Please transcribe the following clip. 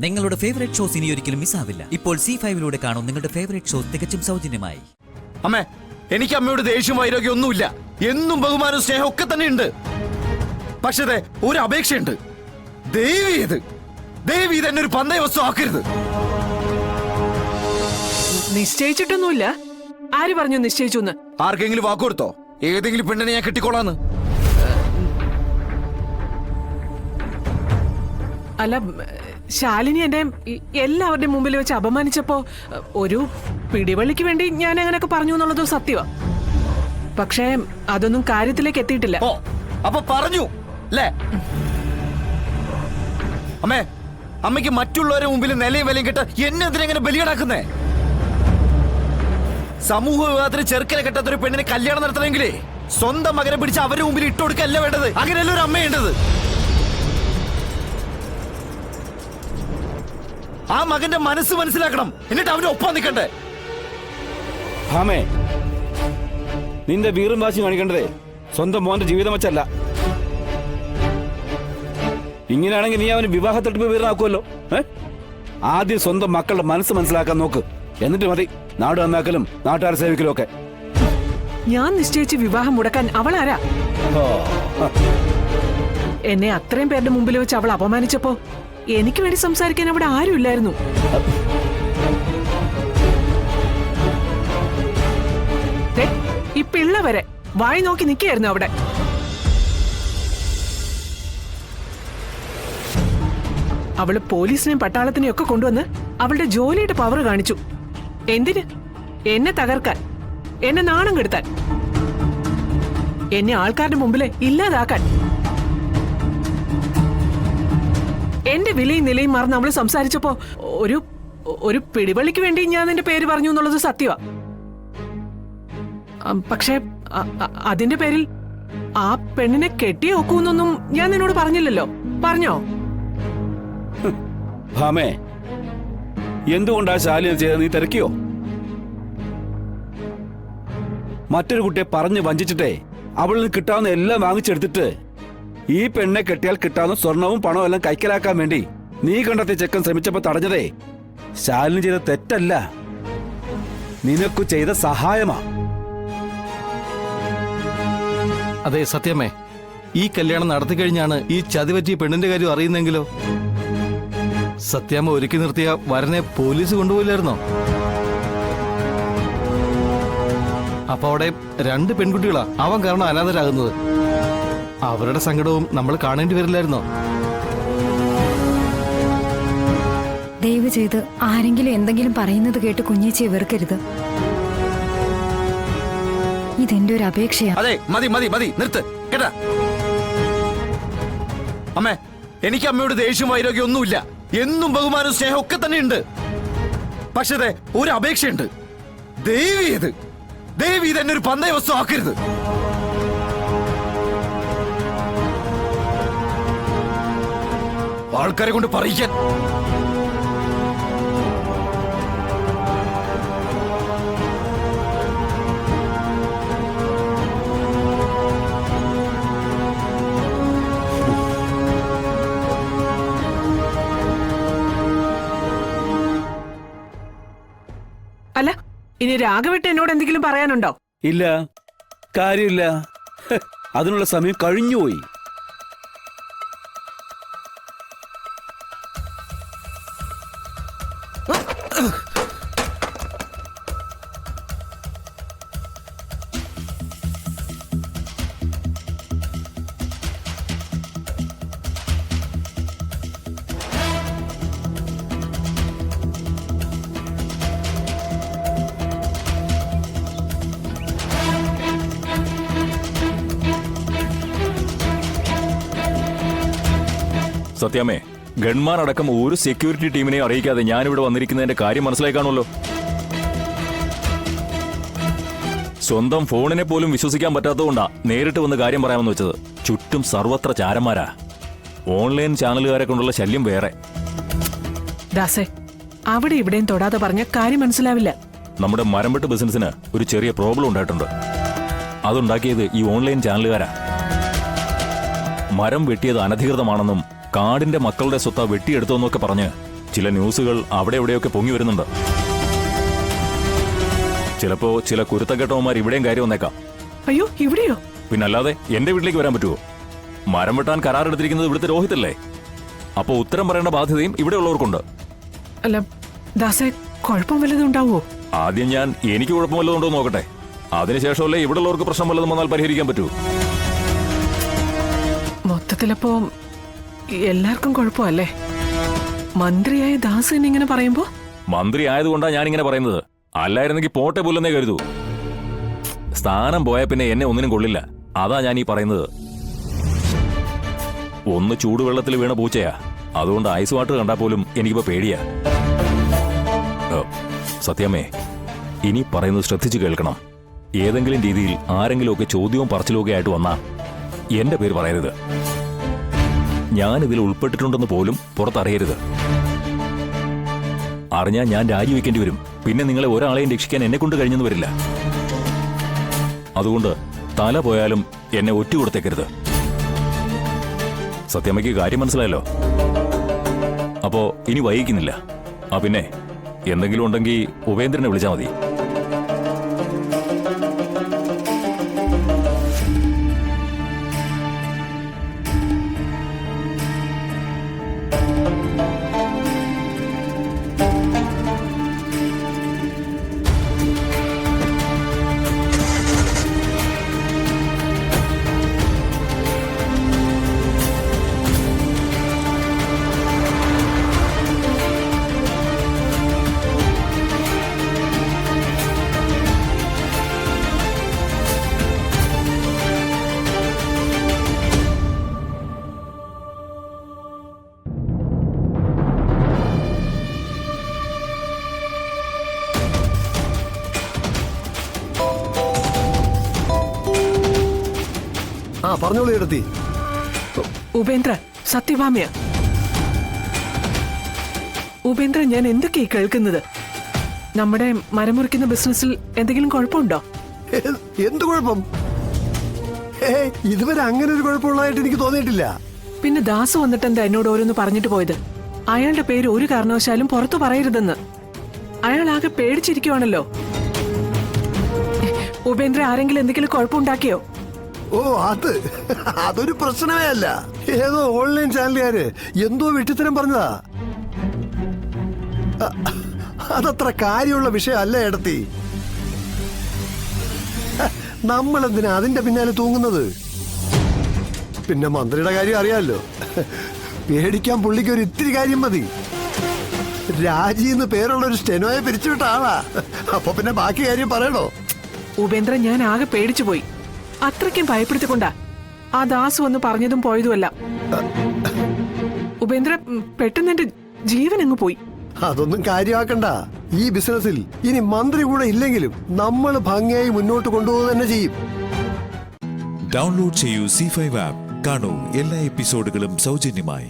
നിങ്ങളുടെ favourite shows ഇനി ഒരിക്കലും മിസ്സാവില്ല. ഇപ്പോൾ C5 കാണും നിങ്ങളുടെ ഫേവറേറ്റ് ഷോസ് തികച്ചും സൗജന്യമായി. അമ്മേ, എനിക്ക് അമ്മയോട് ദേഷ്യം വൈരാഗ്യം ഒന്നുമില്ല. എന്നും ബഹുമാനവും സ്നേഹം ഒക്കെ തന്നെ ഉണ്ട്. പക്ഷേ ഒരു അപേക്ഷയുണ്ട്. ദേവി തന്നെ ഒരു പന്തയ വസ്തു ആക്കരുത്. നിശ്ചയിച്ചിട്ടൊന്നുമില്ല. ആര് പറഞ്ഞു നിശ്ചയിച്ചു? ആർക്കെങ്കിലും വാക്ക് കൊടുത്തോ? ഏതെങ്കിലും പെണ്ണിനെ ഞാൻ കെട്ടിക്കോളാന്ന്? അല്ല, ശാലിനി എന്നെ എല്ലാവരുടെയും മുമ്പിൽ വെച്ച് അപമാനിച്ചപ്പോ ഒരു പിടിവള്ളിക്ക് വേണ്ടി ഞാൻ അങ്ങനെയൊക്കെ പറഞ്ഞു എന്നുള്ളത് സത്യമാ. പക്ഷേ അതൊന്നും കാര്യത്തിലേക്ക് എത്തിയിട്ടില്ല. അപ്പൊ പറഞ്ഞു അല്ലേ? അമ്മേ, അമ്മയ്ക്ക് മറ്റുള്ളവരുടെ മുമ്പിൽ നിലയും വിലയും കെട്ട എന്നെ എന്തിനെങ്ങനെ ബലിയാടാക്കുന്നേ? സമൂഹ വിവാഹത്തിന് ചെറുക്കനെ കെട്ടാത്തൊരു പെണ്ണിനെ കല്യാണം നടത്തണമെങ്കിലേ സ്വന്തം മകനെ പിടിച്ച് അവരുടെ മുമ്പിൽ ഇട്ടുകൊടുക്കല്ല വേണ്ടത്. അങ്ങനെയല്ല ഒരു അമ്മയുണ്ടത്. ആ മകന്റെ മനസ്സ് മനസ്സിലാക്കണം, എന്നിട്ട് അവന്റെ ഒപ്പം നിൽക്കണ്ടേ? ഭാമേ, നിന്റെ വീറും വാശി കാണിക്കേണ്ടതേ സ്വന്തം മോന്റെ ജീവിതം വെച്ചല്ല. ഇങ്ങനെയാണെങ്കിൽ നീ അവന് വിവാഹ തട്ടിപ്പ് വീരനാക്കുമല്ലോ. ആദ്യം സ്വന്തം മക്കളുടെ മനസ്സ് മനസ്സിലാക്കാൻ നോക്ക്. എന്നിട്ട് മതി നാട് നന്നാക്കലും നാട്ടുകാരെ സേവിക്കലും ഒക്കെ. ഞാൻ നിശ്ചയിച്ച് വിവാഹം മുടക്കാൻ അവളാരാ? എന്നെ അത്രയും പേരുടെ മുമ്പിൽ വെച്ച് അവൾ അപമാനിച്ചപ്പോ എനിക്ക് വേണ്ടി സംസാരിക്കാൻ അവിടെ ആരുമില്ലായിരുന്നു. ഈ പിള്ള വരെ വായി നോക്കി നിൽക്കുകയായിരുന്നു അവിടെ. അവള് പോലീസിനെയും പട്ടാളത്തിനെയും ഒക്കെ കൊണ്ടുവന്ന് അവളുടെ ജോലിയുടെ പവർ കാണിച്ചു. എന്തിന്? എന്നെ തകർക്കാൻ, എന്നെ നാണം കെടുത്താൻ, എന്നെ ആൾക്കാരുടെ മുമ്പില് ഇല്ലാതാക്കാൻ. എന്റെ വിലയും നിലയും മറന്ന് അവള് സംസാരിച്ചപ്പോ ഒരു പിടിവള്ളിക്ക് വേണ്ടി ഞാൻ നിന്റെ പേര് പറഞ്ഞു എന്നുള്ളത് സത്യമാ. പക്ഷെ അതിന്റെ പേരിൽ ആ പെണ്ണിനെ കെട്ടി നോക്കൂന്നൊന്നും ഞാൻ നിന്നോട് പറഞ്ഞില്ലല്ലോ. പറഞ്ഞോ? ഭാമേ, എന്തുകൊണ്ടാ ശാലിനി ചെയ്ത് നീ തിരക്കിയോ? മറ്റൊരു കുട്ടിയെ പറഞ്ഞു വഞ്ചിച്ചിട്ടേ അവളിൽ നിന്ന് കിട്ടാവുന്ന എല്ലാം വാങ്ങിച്ചെടുത്തിട്ട് ഈ പെണ്ണെ കെട്ടിയാൽ കിട്ടാവുന്ന സ്വർണവും പണവും എല്ലാം കൈക്കലാക്കാൻ വേണ്ടി നീ കണ്ടെത്തിയ ചെക്കൻ ശ്രമിച്ചപ്പോ തടഞ്ഞതേ ശാലിനി ചെയ്ത തെറ്റല്ല, നിനക്കു ചെയ്ത സഹായമാ. അതെ സത്യമേ, ഈ കല്യാണം നടത്തി കഴിഞ്ഞാണ് ഈ ചതിപറ്റിയ പെണ്ണിന്റെ കാര്യം അറിയുന്നെങ്കിലോ? സത്യാമ്മ ഒരുക്കി നിർത്തിയ വരനെ പോലീസ് കൊണ്ടുപോയില്ലായിരുന്നോ? അപ്പൊ അവിടെ 2 പെൺകുട്ടികളാ അവൻ കാരണം അനാഥരാകുന്നത്. അവരുടെ സങ്കടവും നമ്മൾ കാണേണ്ടി വരില്ലായിരുന്നോ? ദയവ് ചെയ്ത് ആരെങ്കിലും എന്തെങ്കിലും പറയുന്നത് കേട്ട് കുഞ്ഞേച്ചിയെ വെറുക്കരുത്. ഇതെന്റെ ഒരു അപേക്ഷയാണ്. അതെ, മതി മതി മതി, നിർത്ത് കേട്ടാ. അമ്മേ, എനിക്ക് അമ്മയോട് ദേഷ്യം വൈരാഗ്യം ഒന്നുമില്ല. എന്നും ബഹുമാനവും സ്നേഹം ഒക്കെ തന്നെ ഉണ്ട്. പക്ഷേ ഒരു അപേക്ഷയുണ്ട്. ദേവി തന്നെ ഒരു പന്തയ വസ്തു ആക്കരുത്. ആൾക്കാരെ കൊണ്ട് പറയിക്കാൻ. അല്ല, ഇനി രാഘവേട്ടൻ എന്നോട് എന്തെങ്കിലും പറയാനുണ്ടോ? ഇല്ല, കാര്യമില്ല. അതിനുള്ള സമയം കഴിഞ്ഞുപോയി. സത്യാമ്മേ, ഗൺമാൻ അടക്കം ഒരു സെക്യൂരിറ്റി ടീമിനെ അറിയിക്കാതെ ഞാനിവിടെ വന്നിരിക്കുന്നതിന്റെ കാര്യം മനസ്സിലായി കാണുമല്ലോ. സ്വന്തം ഫോണിനെ പോലും വിശ്വസിക്കാൻ പറ്റാത്തതുകൊണ്ടാ നേരിട്ട് വന്ന് കാര്യം പറയാമെന്ന് വെച്ചത്. ചുറ്റും സർവത്ര ചാരന്മാരാ. ഓൺലൈൻ ചാനലുകാരെ കൊണ്ടുള്ള ശല്യം വേറെ. ദാസേ, അവിടെ ഇവിടെയും തൊടാതെ പറഞ്ഞ കാര്യം മനസ്സിലാവില്ല. നമ്മുടെ മരംവെട്ട് ബിസിനസിന് ഒരു ചെറിയ പ്രോബ്ലം ഉണ്ടായിട്ടുണ്ട്. അതുണ്ടാക്കിയത് ഈ ഓൺലൈൻ ചാനലുകാരാ. മരം വെട്ടിയത് അനധികൃതമാണെന്നും കാടിന്റെ മക്കളുടെ സ്വത്ത വെട്ടിയെടുത്തോന്നൊക്കെ പറഞ്ഞ് ചില ന്യൂസുകൾ അവിടെ എവിടെയൊക്കെ പൊങ്ങി വരുന്നുണ്ട്. ചിലപ്പോ ചില കുരുത്തക്കെട്ടവന്മാർ ഇവിടെയും കയറി വന്നേക്കാം. അയ്യോ, ഇവിടെയോ? പിന്നല്ലാതെ എന്റെ വീട്ടിലേക്ക് വരാൻ പറ്റുമോ? മരം വെട്ടാൻ കരാറെടുത്തിരിക്കുന്നത് ഇവിടുത്തെ രോഹിതല്ലേ. അപ്പൊ ഉത്തരം പറയേണ്ട ബാധ്യതയും ഇവിടെ ഉള്ളവർക്കുണ്ട്. അല്ല ദാസേ, കുഴപ്പം വല്ലതും ഉണ്ടാവോ? ആദ്യം ഞാൻ എനിക്ക് കുഴപ്പം വല്ലതും ഉണ്ടോ നോക്കട്ടെ. അതിനുശേഷമല്ലേ ഇവിടെ ഉള്ളവർക്ക് പ്രശ്നം വല്ലതും വന്നാൽ പരിഹരിക്കാൻ പറ്റൂ. മൊത്തത്തിലപ്പോ എല്ലാവർക്കും കുഴപ്പമല്ലേ? മന്ത്രിയായ ദാസൻ ഇങ്ങനെ പറയുമ്പോ? മന്ത്രി ആയതുകൊണ്ടാ ഞാൻ ഇങ്ങനെ പറയുന്നത്. അല്ലായിരുന്നെങ്കിൽ പോട്ടെ പോലെന്നേ കരുതൂ. സ്ഥാനം പോയ പിന്നെ എന്നെ ഒന്നിനും കൊള്ളില്ല. അതാ ഞാൻ ഈ പറയുന്നത്. ഒന്ന് ചൂടുവെള്ളത്തിൽ വീണ പൂച്ചയാ. അതുകൊണ്ട് ഐസ് വാട്ടർ കണ്ടാൽ പോലും എനിക്കിപ്പോ പേടിയാ. സത്യമേ, ഇനി പറയുന്നത് ശ്രദ്ധിച്ചു കേൾക്കണം. ഏതെങ്കിലും രീതിയിൽ ആരെങ്കിലുമൊക്കെ ചോദ്യവും പറച്ചിലുമൊക്കെ ആയിട്ട് വന്നാ എന്റെ പേര് പറയരുത്. ഞാൻ ഇതിൽ ഉൾപ്പെട്ടിട്ടുണ്ടെന്ന് പോലും പുറത്തറിയരുത്. അറിഞ്ഞാൽ ഞാൻ രാജിവെക്കേണ്ടി വരും. പിന്നെ നിങ്ങളെ ഒരാളെയും രക്ഷിക്കാൻ എന്നെ കൊണ്ട് കഴിഞ്ഞെന്ന് വരില്ല. അതുകൊണ്ട് തല പോയാലും എന്നെ ഒറ്റ കൊടുത്തേക്കരുത്. സത്യമയ്ക്ക് കാര്യം മനസ്സിലായല്ലോ. അപ്പോ ഇനി വൈകിക്കുന്നില്ല. പിന്നെ എന്തെങ്കിലും ഉണ്ടെങ്കിൽ ഉപേന്ദ്രനെ വിളിച്ചാൽ മതി. പറഞ്ഞോളൂ എടുത്തി. ഉപേന്ദ്ര, സത്യഭാമയ. ഉപേന്ദ്ര, ഞാൻ എന്തൊക്കെയാ കേൾക്കുന്നത്? നമ്മുടെ മരമുറിക്കുന്ന ബിസിനസ്സിൽ എന്തെങ്കിലും കുഴപ്പമുണ്ടോ? എന്ത് കുഴപ്പം? ഇതുവരെ അങ്ങനെ ഒരു കുഴപ്പമുള്ളതായിട്ട് എനിക്ക് തോന്നിയിട്ടില്ല. പിന്നെ ദാസ് വന്നിട്ട് എന്താ എന്നോട് ഓരോന്ന് പറഞ്ഞിട്ട് പോയത്? അയാളുടെ പേര് ഒരു കാരണവശാലും പുറത്തു പറയരുതെന്ന്. അയാൾ ആകെ പേടിച്ചിരിക്കുവാണല്ലോ. ഉപേന്ദ്ര, ആരെങ്കിലും എന്തെങ്കിലും കുഴപ്പമുണ്ടാക്കിയോ? ഓ, അതൊരു പ്രശ്നമേ അല്ല. ഏതോ ഓൺലൈൻ ചാനലുകാര് എന്തോ വെട്ടിത്തരം പറഞ്ഞതാ. അതത്ര കാര്യമുള്ള വിഷയമല്ല എടത്തി. നമ്മളെന്തിനാ അതിന്റെ പിന്നാലെ തൂങ്ങുന്നത്? പിന്നെ മന്ത്രിയുടെ കാര്യം അറിയാമല്ലോ. പേടിക്കാൻ പുള്ളിക്ക് ഒരു ഇത്തിരി കാര്യം മതി. രാജിന്ന് പേരുള്ള ഒരു സ്റ്റെനോയെ പിരിച്ചുവിട്ട ആളാ. അപ്പൊ പിന്നെ ബാക്കി കാര്യം പറയണോ? ഉപേന്ദ്ര, ഞാൻ ആകെ പേടിച്ചു പോയി. അത്രയ്ക്കും ഭയപ്പെടുത്തിക്കൊണ്ടാ ആ ദാസ് വന്ന് പറഞ്ഞതും പോയതുമല്ല. ഉപേന്ദ്ര, പെട്ടെന്ന് എന്റെ ജീവൻ അങ്ങ് പോയി. അതൊന്നും കാര്യമാക്കണ്ട. ഈ ബിസിനസ്സിൽ ഇനി മന്ത്രി കൂടെ ഇല്ലെങ്കിലും നമ്മൾ ഭംഗിയായി മുന്നോട്ട് കൊണ്ടുപോകുക തന്നെ ചെയ്യും. ഡൗൺലോഡ് ചെയ്യൂ C5 ആപ്പ്. കാണൂ എല്ലാ എപ്പിസോഡുകളും സൗജന്യമായി.